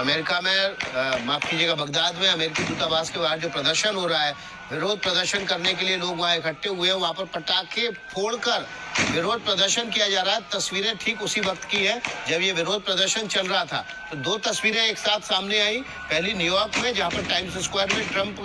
America में माफ कीजिएगा बगदाद में अमेरिकी दूतावास के बाहर जो प्रदर्शन हो रहा है, विरोध प्रदर्शन करने के लिए लोग वहां इकट्ठे हुए हैं। वहां पर पटाखे फोड़कर विरोध प्रदर्शन किया जा रहा है। तस्वीरें ठीक उसी वक्त की है जब ये विरोध प्रदर्शन चल रहा था। तो दो तस्वीरें एक साथ सामने आई। पहली न्यूयॉर्क में जहां पर टाइम्स स्क्वायर में ट्रंप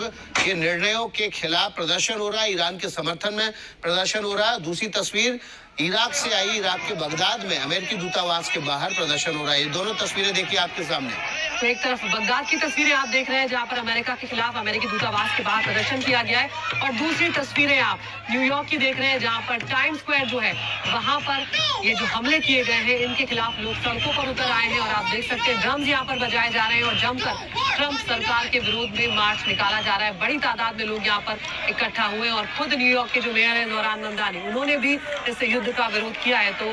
के निर्णयों के खिलाफ प्रदर्शन हो रहा है, ईरान के समर्थन में प्रदर्शन हो रहा है। दूसरी तस्वीर इराक से आई, इराक के बगदाद में अमेरिकी दूतावास के बाहर प्रदर्शन हो रहा है। ये दोनों तस्वीरें देखिए आपके सामने। तो एक तरफ बगदाद की तस्वीरें आप देख रहे हैं जहां पर अमेरिका के खिलाफ अमेरिकी दूतावास के बाहर प्रदर्शन किया गया है, और दूसरी तस्वीरें आप न्यूयॉर्क की देख रहे हैं जहां पर टाइम्स स्क्वायर जो है वहां पर ये जो हमले किए गए हैं इनके खिलाफ लोग सड़कों पर उतर आए हैं। और आप देख सकते हैं ड्रम्स यहाँ पर बजाए जा रहे हैं और जमकर ट्रंप सरकार के विरोध में मार्च निकाला जा रहा है। बड़ी तादाद में लोग यहाँ पर इकट्ठा हुए और खुद न्यूयॉर्क के जो मेयर है नौरान नंदानी, उन्होंने भी इस युद्ध का विरोध किया है। तो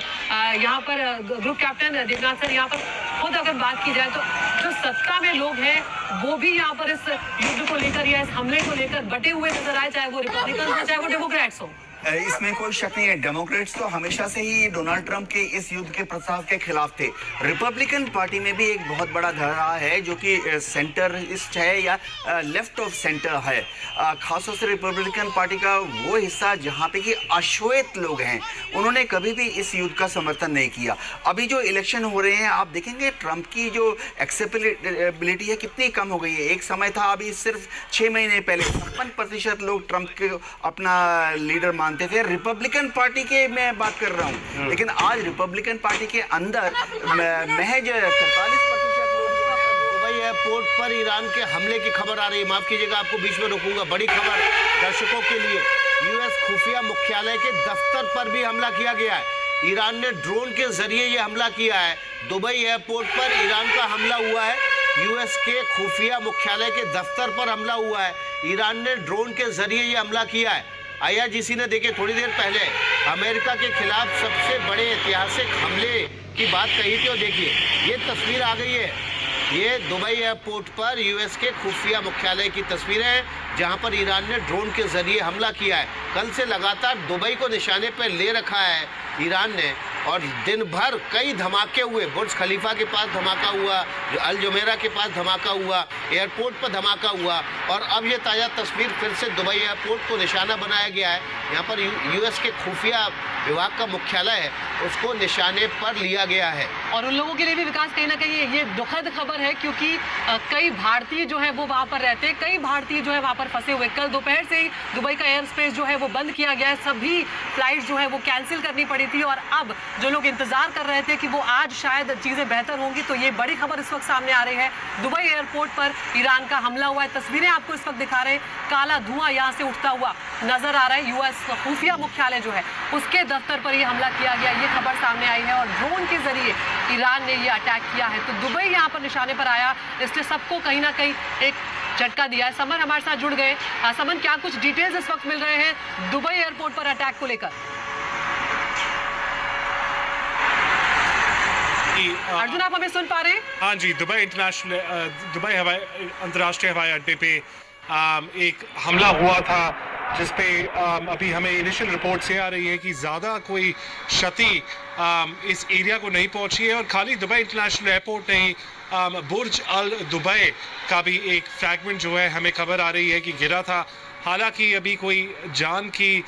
यहाँ पर ग्रुप कैप्टन देवनाथ सर, यहाँ पर खुद अगर बात की जाए तो जो सत्ता में लोग हैं वो भी यहाँ पर इस युद्ध को लेकर या इस हमले को लेकर बटे हुए नजर आए, चाहे वो रिपब्लिकन हो चाहे वो डेमोक्रेट्स हो। इसमें कोई शक नहीं है, डेमोक्रेट्स तो हमेशा से ही डोनाल्ड ट्रंप के इस युद्ध के प्रस्ताव के खिलाफ थे। रिपब्लिकन पार्टी में भी एक बहुत बड़ा धड़ा है जो कि सेंटरिस्ट है या लेफ्ट ऑफ सेंटर है। खासतौर से रिपब्लिकन पार्टी का वो हिस्सा जहाँ पे कि अश्वेत लोग हैं, उन्होंने कभी भी इस युद्ध का समर्थन नहीं किया। अभी जो इलेक्शन हो रहे हैं आप देखेंगे ट्रंप की जो एक्सेप्टेबिलिटी है कितनी कम हो गई है। एक समय था, अभी सिर्फ 6 महीने पहले 56% लोग ट्रंप के अपना लीडर मानते थे। रिपब्लिकन पार्टी के मैं बात कर रहा हूं, लेकिन आज रिपब्लिकन पार्टी के अंदर महज 43% दुबई एयरपोर्ट पर ईरान के हमले की खबर आ रही है। माफ कीजिएगा, आपको बीच में रोकूंगा। बड़ी खबर दर्शकों के लिए, यूएस खुफिया मुख्यालय के दफ्तर पर भी हमला किया गया है। ईरान ने ड्रोन के जरिए ये हमला किया है। दुबई एयरपोर्ट पर ईरान का हमला हुआ है। यूएस के खुफिया मुख्यालय के दफ्तर पर हमला हुआ है। ईरान ने ड्रोन के जरिए ये हमला किया है। IRGC ने देखिए थोड़ी देर पहले अमेरिका के खिलाफ सबसे बड़े ऐतिहासिक हमले की बात कही थी, और देखिए ये तस्वीर आ गई है। ये दुबई एयरपोर्ट पर यूएस के खुफिया मुख्यालय की तस्वीर है जहां पर ईरान ने ड्रोन के जरिए हमला किया है। कल से लगातार दुबई को निशाने पर ले रखा है ईरान ने, और दिन भर कई धमाके हुए। बुर्ज खलीफा के पास धमाका हुआ, अल जुमेरा के पास धमाका हुआ, एयरपोर्ट पर धमाका हुआ, और अब ये ताज़ा तस्वीर फिर से दुबई एयरपोर्ट को निशाना बनाया गया है। यहाँ पर यूएस के खुफिया विभाग का मुख्यालय है, उसको निशाने पर लिया गया है। और उन लोगों के लिए भी विकास कहीं ना कहीं ये दुखद खबर है, क्योंकि कई भारतीय जो है वो वहाँ पर रहते हैं, कई भारतीय जो है वहाँ पर फंसे हुए। कल दोपहर से ही दुबई का एयर स्पेस जो है वो बंद किया गया है, सभी फ्लाइट जो है वो कैंसिल करनी पड़ी थी, और अब जो लोग इंतजार कर रहे थे कि वो आज शायद चीज़ें बेहतर होंगी, तो ये बड़ी खबर इस वक्त सामने आ रही है। दुबई एयरपोर्ट पर ईरान का हमला हुआ है। तस्वीरें आपको इस वक्त दिखा रहे हैं, काला धुआं यहाँ से उठता हुआ नजर आ रहा है। यूएस खुफिया मुख्यालय जो है उसके दफ्तर पर यह हमला किया गया, ये खबर सामने आई है, और ड्रोन के जरिए ईरान ने ये अटैक किया है। तो दुबई यहाँ पर निशाने पर आया, इसलिए सबको कहीं ना कहीं एक झटका दिया है। समर हमारे साथ जुड़ गए। समन, क्या कुछ डिटेल्स इस वक्त मिल रहे हैं दुबई एयरपोर्ट पर अटैक को लेकर? अर्जुन, आप हमें सुन पा रहे हैं? हाँ जी, दुबई अंतर्राष्ट्रीय हवाई अड्डे पे एक हमला हुआ था, जिस पे अभी हमें इनिशियल रिपोर्ट से आ रही है कि ज़्यादा कोई क्षति इस एरिया को नहीं पहुंची है। और खाली दुबई इंटरनेशनल एयरपोर्ट नहीं, बुर्ज अल दुबई का भी एक फ्रैगमेंट जो है हमें खबर आ रही है कि गिरा था। हालांकि अभी कोई जान की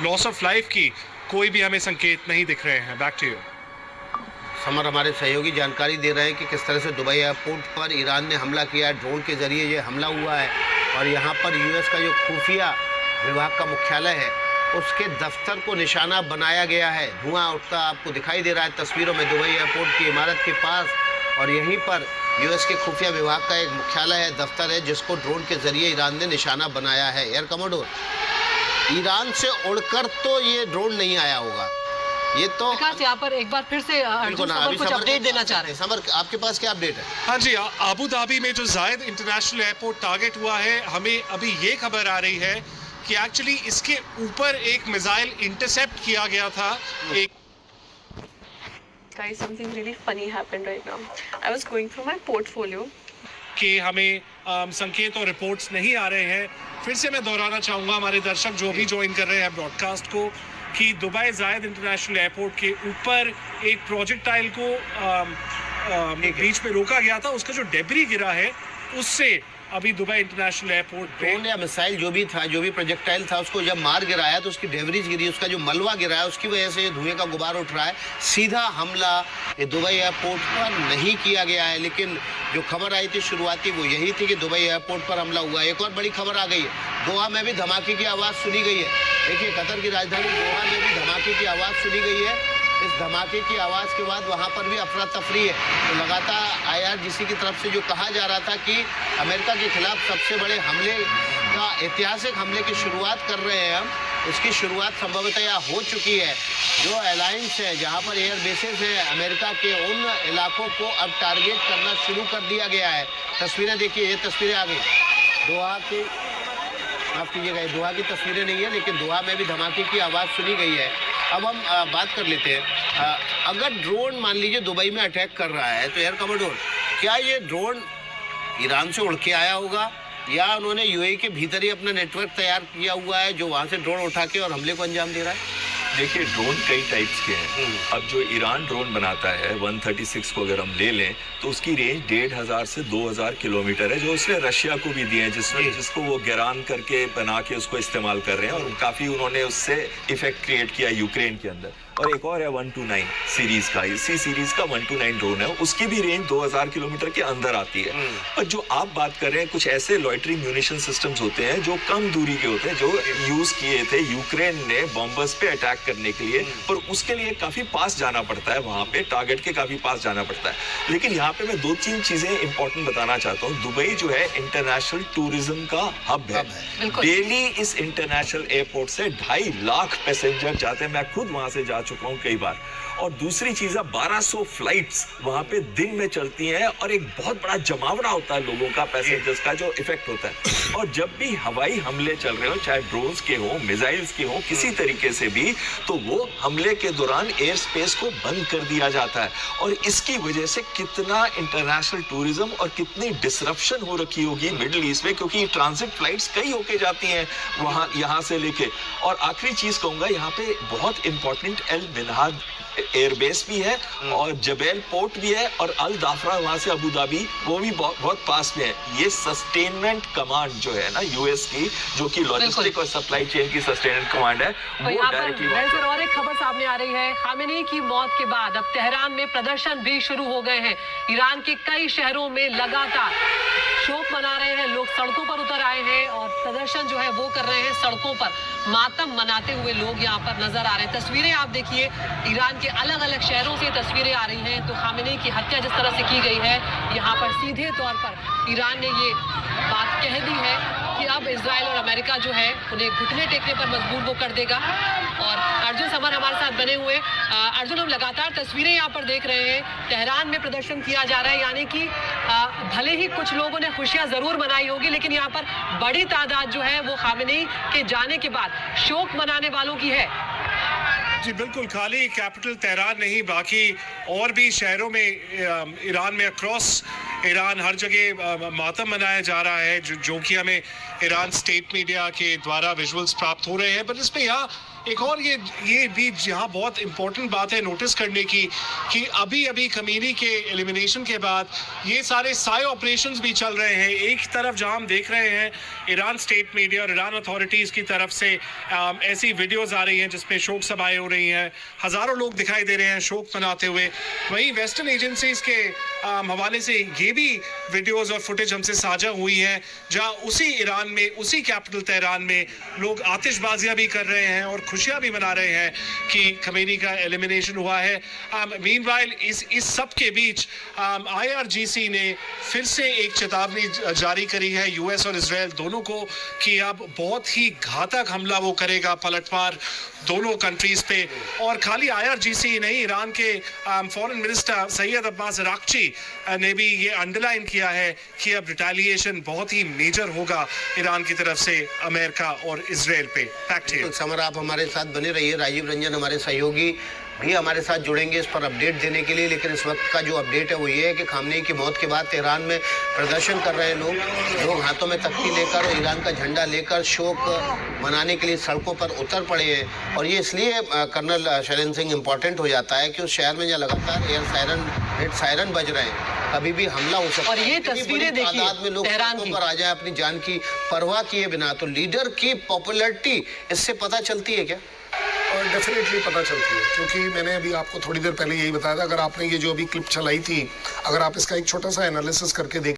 लॉस ऑफ लाइफ की कोई भी हमें संकेत नहीं दिख रहे हैं। Back to you Summer. हमारे सहयोगी जानकारी दे रहे हैं कि किस तरह से दुबई एयरपोर्ट पर ईरान ने हमला किया है, ड्रोन के जरिए ये हमला हुआ है, और यहाँ पर यूएस का जो खुफिया विभाग का मुख्यालय है उसके दफ्तर को निशाना बनाया गया है। धुआं उठता आपको दिखाई दे रहा है तस्वीरों में दुबई एयरपोर्ट की इमारत के पास, और यहीं पर यूएस के खुफिया विभाग का एक मुख्यालय है, दफ्तर है, जिसको ड्रोन के जरिए ईरान ने निशाना बनाया है। एयर कमोडोर, ईरान से उड़कर तो ये ड्रोन नहीं आया होगा, ये तो यहाँ पर एक बार फिर से कुछ अपडेट देना चाह रहे हैं। समर, आपके पास क्या अपडेट है? हाँ जी, अबू धाबी में जो जायद इंटरनेशनल एयरपोर्ट टारगेट हुआ है, हमें अभी ये खबर आ रही है कि एक्चुअली इसके ऊपर एक मिसाइल इंटरसेप्ट किया गया था। एक Guys, something really funny happened right now. I was going through my portfolio. कि हमें संकेत और रिपोर्ट्स नहीं आ रहे हैं। फिर से मैं दोहराना चाहूँगा हमारे दर्शक जो भी ज्वाइन कर रहे हैं ब्रॉडकास्ट को, कि दुबई जायद इंटरनेशनल एयरपोर्ट के ऊपर एक प्रोजेक्टाइल को बीच में रोका गया था, उसका जो डेब्री गिरा है उससे अभी दुबई इंटरनेशनल एयरपोर्ट पे ड्रोन या मिसाइल जो भी था, जो भी प्रोजेक्टाइल था, उसको जब मार गिराया तो उसकी डेवरीज गिरी, उसका जो मलबा गिरा है उसकी वजह से ये धुएं का गुबार उठ रहा है। सीधा हमला ये दुबई एयरपोर्ट पर नहीं किया गया है, लेकिन जो खबर आई थी शुरुआती वो यही थी कि दुबई एयरपोर्ट पर हमला हुआ। एक और बड़ी खबर आ गई है, दोहा में भी धमाके की आवाज़ सुनी गई है। देखिए, कतर की राजधानी दोहा में भी धमाके की आवाज़ सुनी गई है। इस धमाके की आवाज़ के बाद वहाँ पर भी अफरा तफरी है। तो लगातार IRGC की तरफ से जो कहा जा रहा था कि अमेरिका के खिलाफ सबसे बड़े हमले का ऐतिहासिक हमले की शुरुआत कर रहे हैं हम, उसकी शुरुआत संभवतः यहाँ हो चुकी है। जो अलायंस है, जहाँ पर एयर बेसेस हैं अमेरिका के, उन इलाकों को अब टारगेट करना शुरू कर दिया गया है। तस्वीरें देखिए, ये तस्वीरें आ गई दोहा की, माफ़ कीजिएगा, दोहा की तस्वीरें नहीं है, लेकिन दोहा में भी धमाके की आवाज़ सुनी गई है। अब हम बात कर लेते हैं, अगर ड्रोन मान लीजिए दुबई में अटैक कर रहा है तो एयर कमोडोर, क्या ये ड्रोन ईरान से उड़ के आया होगा या उन्होंने UAE के भीतर ही अपना नेटवर्क तैयार किया हुआ है जो वहाँ से ड्रोन उठा के और हमले को अंजाम दे रहा है? देखिए, ड्रोन कई टाइप्स के हैं। अब जो ईरान ड्रोन बनाता है 136 को अगर हम ले लें तो उसकी रेंज 1500 से 2000 किलोमीटर है, जो उसने रशिया को भी दिए हैं, जिसको वो गिरान करके बना के उसको इस्तेमाल कर रहे हैं, और काफ़ी उन्होंने उससे इफेक्ट क्रिएट किया यूक्रेन के अंदर। और एक और है 129 सीरीज का, इसी सीरीज का 129 ड्रोन है, उसकी भी रेंज 2000 किलोमीटर के अंदर आती है। और जो आप बात कर रहे हैं, कुछ ऐसे लॉइटरिंग म्यूनिशन सिस्टम्स होते हैं जो कम दूरी के होते हैं, जो यूज किए थे यूक्रेन ने बॉम्बर्स पे अटैक करने के लिए, पर उसके लिए काफी पास जाना पड़ता है, वहां पे टारगेट के काफी पास जाना पड़ता है। लेकिन यहाँ पे मैं 2-3 चीजें इंपॉर्टेंट बताना चाहता हूँ। दुबई जो है इंटरनेशनल टूरिज्म का हब है। डेली इस इंटरनेशनल एयरपोर्ट से 2.5 लाख पैसेंजर जाते हैं, मैं खुद वहां से जा चुका हूं कई बार। और दूसरी चीज है, 1200 फ्लाइट्स वहां पे दिन में चलती हैं, और एक बहुत बड़ा जमावड़ा होता है लोगों का, पैसेंजर्स का, जो इफेक्ट होता है। और जब भी हवाई हमले चल रहे हो, चाहे ड्रोन्स के हो, मिसाइल्स के हो, किसी तरीके से भी, तो वो हमले के दौरान एयर स्पेस को बंद कर दिया जाता है। और इसकी वजह से कितना इंटरनेशनल टूरिज्म और कितनी डिसरप्शन हो रखी होगी मिडिल ईस्ट में, क्योंकि ट्रांजिट फ्लाइट्स कई होके जाती हैं वहां, यहाँ से लेके। और आखिरी चीज कहूंगा, यहाँ पे बहुत इंपॉर्टेंट एल मिनहाद एयरबेस भी है, और जबेल पोर्ट भी है, और अल दाफरा वहां से अबू धाबी, वो भी बहुत पास में है। ये सस्टेनमेंट कमांड जो है ना US की, जो कि लॉजिस्टिक और सप्लाई चेन की सस्टेनमेंट कमांड है, तो वो डायरेक्टली। और एक खबर सामने आ रही है, खामेनी की मौत के बाद अब तेहरान में प्रदर्शन भी शुरू हो गए हैं। ईरान के कई शहरों में लगातार शोक मना रहे हैं लोग, सड़कों पर उतर आए हैं और प्रदर्शन जो है वो कर रहे हैं सड़कों पर। मातम मनाते हुए लोग यहाँ पर नजर आ रहे हैं। तस्वीरें आप देखिए, ईरान के अलग अलग शहरों से तस्वीरें आ रही हैं। तो खामेनी की हत्या जिस तरह से की गई है, यहाँ पर सीधे तौर पर ईरान ने ये बात कह दी है कि अब इजराइल और अमेरिका जो है उन्हें घुटने टेकने पर मजबूर वो कर देगा। और अर्जुन समर हमारे साथ बने हुए। अर्जुन, हम लगातार तस्वीरें यहाँ पर देख रहे हैं, तेहरान में प्रदर्शन किया जा रहा है, यानी कि भले ही कुछ लोगों ने खुशियां जरूर मनाई होगी, लेकिन यहाँ पर बड़ी तादाद जो है वो खामेनी के जाने के बाद शोक मनाने वालों की है। जी बिल्कुल, खाली कैपिटल तेहरान नहीं, बाकी और भी शहरों में ईरान में अक्रॉस ईरान हर जगह मातम मनाया जा रहा है, जो कि हमें ईरान स्टेट मीडिया के द्वारा विजुअल्स प्राप्त हो रहे हैं। पर इसमें यहाँ एक और ये भी यहाँ बहुत इंपॉर्टेंट बात है नोटिस करने की, कि अभी अभी खमीनी के एलिमिनेशन के बाद ये सारे साय ऑपरेशंस भी चल रहे हैं। एक तरफ जहाँ हम देख रहे हैं ईरान स्टेट मीडिया और ईरान अथॉरिटीज़ की तरफ से ऐसी वीडियोज़ आ रही हैं जिसमें शोक सभाएँ हो रही हैं, हज़ारों लोग दिखाई दे रहे हैं शोक मनाते हुए। वहीं वेस्टर्न एजेंसीज़ के हवाले से ये भी वीडियोज़ और फुटेज हमसे साझा हुई हैं, जहाँ उसी ईरान में, उसी कैपिटल तेहरान में लोग आतिशबाजियाँ भी कर रहे हैं और खुशियां भी मना रहे हैं कि खमेनी का एलिमिनेशन हुआ है। मीनवाइल इस सब के बीच IRGC ने फिर से एक चेतावनी जारी करी है US और इजराइल दोनों को, कि अब बहुत ही घातक हमला वो करेगा, पलटवार दोनों कंट्रीज पे। और खाली IRGC नहीं, ईरान के foreign minister Syed Abbas Araghchi ने भी ये अंडरलाइन किया है कि अब रिटेलिएशन बहुत ही मेजर होगा ईरान की तरफ से अमेरिका और इजराइल पे। समर, आप हमारे साथ बने रहिए। राजीव रंजन हमारे सहयोगी भी हमारे साथ जुड़ेंगे इस पर अपडेट देने के लिए। लेकिन इस वक्त का जो अपडेट है वो ये है कि खामनेई की मौत के बाद तेहरान में प्रदर्शन कर रहे लोग हाथों में तख्ती लेकर और ईरान का झंडा लेकर शोक मनाने के लिए सड़कों पर उतर पड़े हैं। और ये इसलिए कर्नल शैलेंद्र सिंह इम्पोर्टेंट हो जाता है कि उस शहर में जहाँ लगातार रेड सायरन बज रहे हैं, कभी भी हमला हो सकता है। और ये तस्वीरें देखिए तादाद में लोग सड़कों पर आ जाए अपनी जान की परवाह किए बिना, तो लीडर की पॉपुलैरिटी इससे पता चलती है क्या? और डेफिनेटली पता चलती है, क्योंकि मैंने अभी आपको थोड़ी देर पहले यही बताया था। अगर आपने ये जो अभी क्लिप चलाई थी, अगर आप इसका एक छोटा सा एनालिसिस करके देख